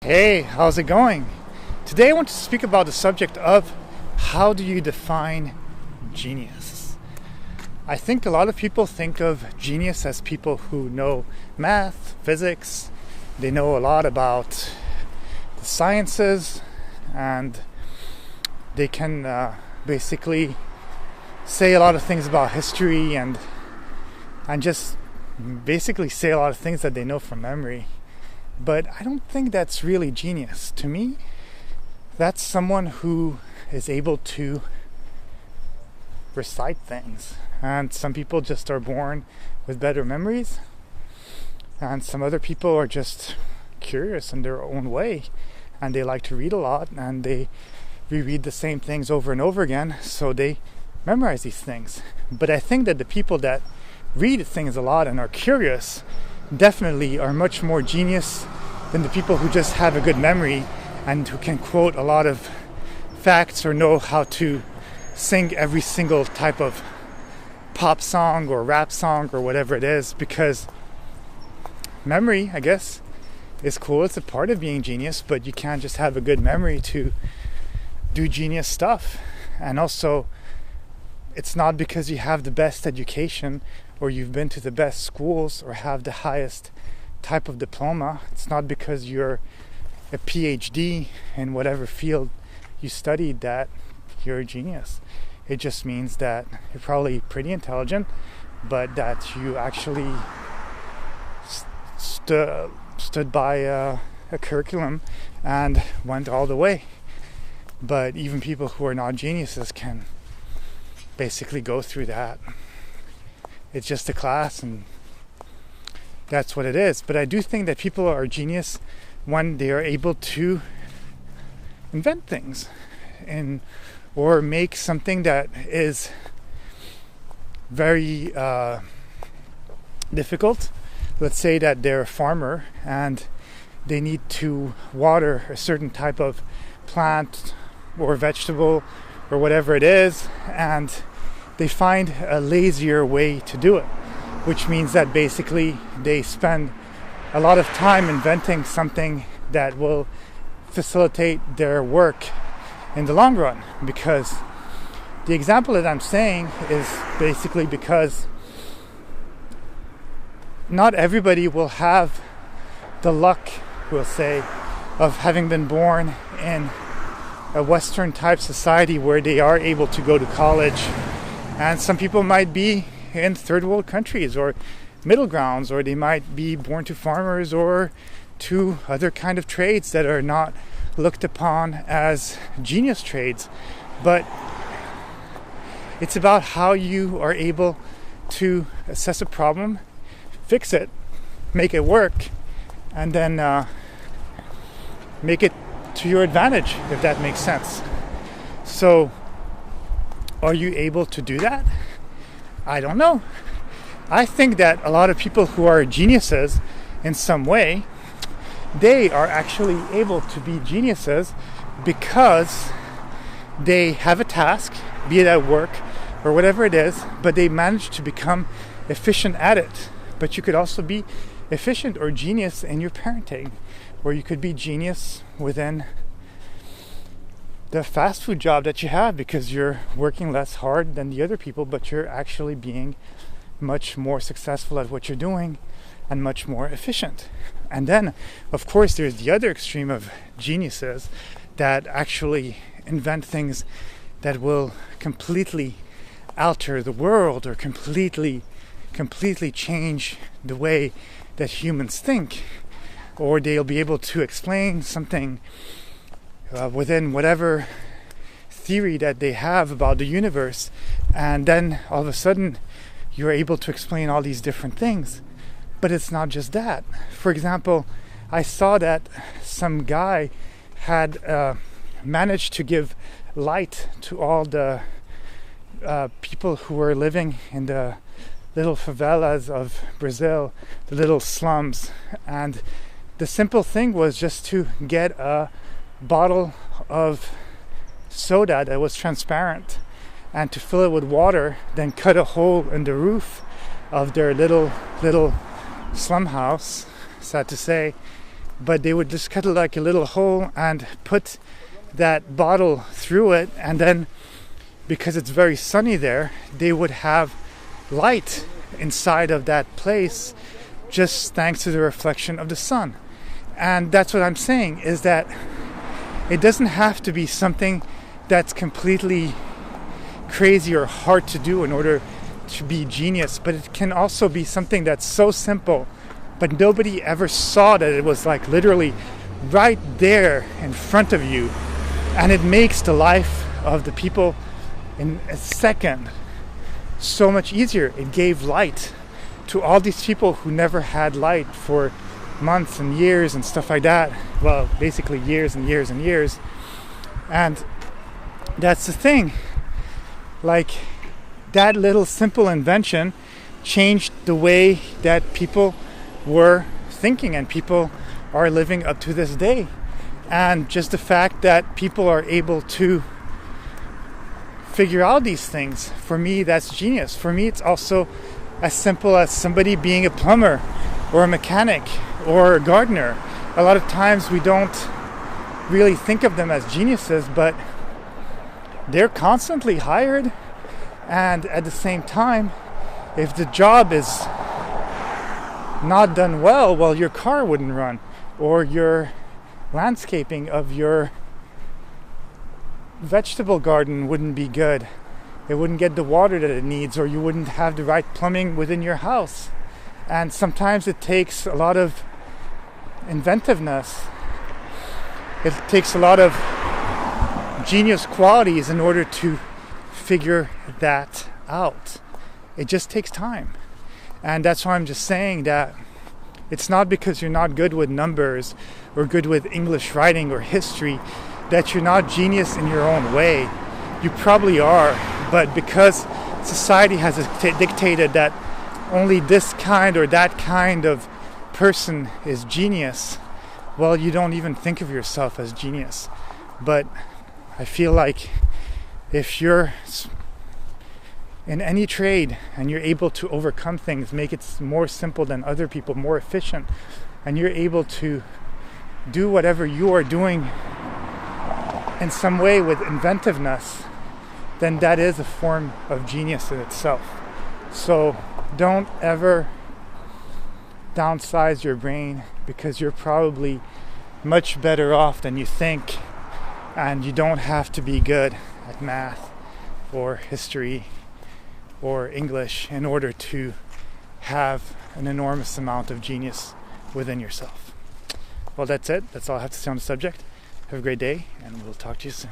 Hey, how's it going? Today I want to speak about the subject of how do you define genius? I think a lot of people think of genius as people who know math, physics, they know a lot about the sciences, and they can basically say a lot of things about history and just basically say a lot of things that they know from memory. But I don't think that's really genius. To me, that's someone who is able to recite things. And some people just are born with better memories. And some other people are just curious in their own way. And they like to read a lot, and they reread the same things over and over again. So they memorize these things. But I think that the people that read things a lot and are curious definitely are much more genius than the people who just have a good memory and who can quote a lot of facts or know how to sing every single type of pop song or rap song or whatever it is. Because memory, I guess, is cool. It's a part of being genius, but you can't just have a good memory to do genius stuff. And also, it's not because you have the best education or you've been to the best schools or have the highest type of diploma. It's not because you're a PhD in whatever field you studied that you're a genius. It just means that you're probably pretty intelligent, but that you actually stood by a curriculum and went all the way. But even people who are not geniuses can basically go through that. It's just a class, and that's what it is. But I do think that people are genius when they are able to invent things or make something that is very difficult. Let's say that they're a farmer and they need to water a certain type of plant or vegetable or whatever it is, and they find a lazier way to do it, which means that basically they spend a lot of time inventing something that will facilitate their work in the long run. Because the example that I'm saying is basically because not everybody will have the luck, we'll say, of having been born in a Western type society where they are able to go to college. And some people might be in third world countries or middle grounds, or they might be born to farmers or to other kind of trades that are not looked upon as genius trades. But it's about how you are able to assess a problem, fix it, make it work, and then make it to your advantage, if that makes sense. So, are you able to do that? I don't know. I think that a lot of people who are geniuses in some way, they are actually able to be geniuses because they have a task, be it at work or whatever it is, but they manage to become efficient at it. But you could also be efficient or genius in your parenting, or you could be genius within the fast food job that you have because you're working less hard than the other people, but you're actually being much more successful at what you're doing and much more efficient. And then, of course, there's the other extreme of geniuses that actually invent things that will completely alter the world or completely change the way that humans think, or they'll be able to explain something within whatever theory that they have about the universe, and then all of a sudden you're able to explain all these different things. But it's not just that. For example, I saw that some guy had managed to give light to all the people who were living in the little favelas of Brazil, the little slums. And the simple thing was just to get a bottle of soda that was transparent and to fill it with water, then cut a hole in the roof of their little slum house, sad to say, but they would just cut like a little hole and put that bottle through it, and then because it's very sunny there, they would have light inside of that place just thanks to the reflection of the sun. And that's what I'm saying, is that it doesn't have to be something that's completely crazy or hard to do in order to be genius, but it can also be something that's so simple, but nobody ever saw that it was like literally right there in front of you, and it makes the life of the people in a second so much easier. It gave light to all these people who never had light for months and years and stuff like that. Well, basically years and years and years. And that's the thing. Like, that little simple invention changed the way that people were thinking, and people are living up to this day. And just the fact that people are able to figure out these things, for me, that's genius. For me, it's also as simple as somebody being a plumber or a mechanic or a gardener. A lot of times we don't really think of them as geniuses, but they're constantly hired. And at the same time, if the job is not done well, your car wouldn't run, or your landscaping of your vegetable garden wouldn't be good. It wouldn't get the water that it needs, or you wouldn't have the right plumbing within your house. And sometimes it takes a lot of inventiveness. It takes a lot of genius qualities in order to figure that out. It just takes time. And that's why I'm just saying that it's not because you're not good with numbers or good with English writing or history that you're not genius in your own way. You probably are, but because society has dictated that only this kind or that kind of person is genius, well, you don't even think of yourself as genius. But I feel like if you're in any trade and you're able to overcome things, make it more simple than other people, more efficient, and you're able to do whatever you are doing in some way with inventiveness, then that is a form of genius in itself. So don't ever downsize your brain, because you're probably much better off than you think, and you don't have to be good at math or history or English in order to have an enormous amount of genius within yourself. Well, that's it. That's all I have to say on the subject. Have a great day, and we'll talk to you soon.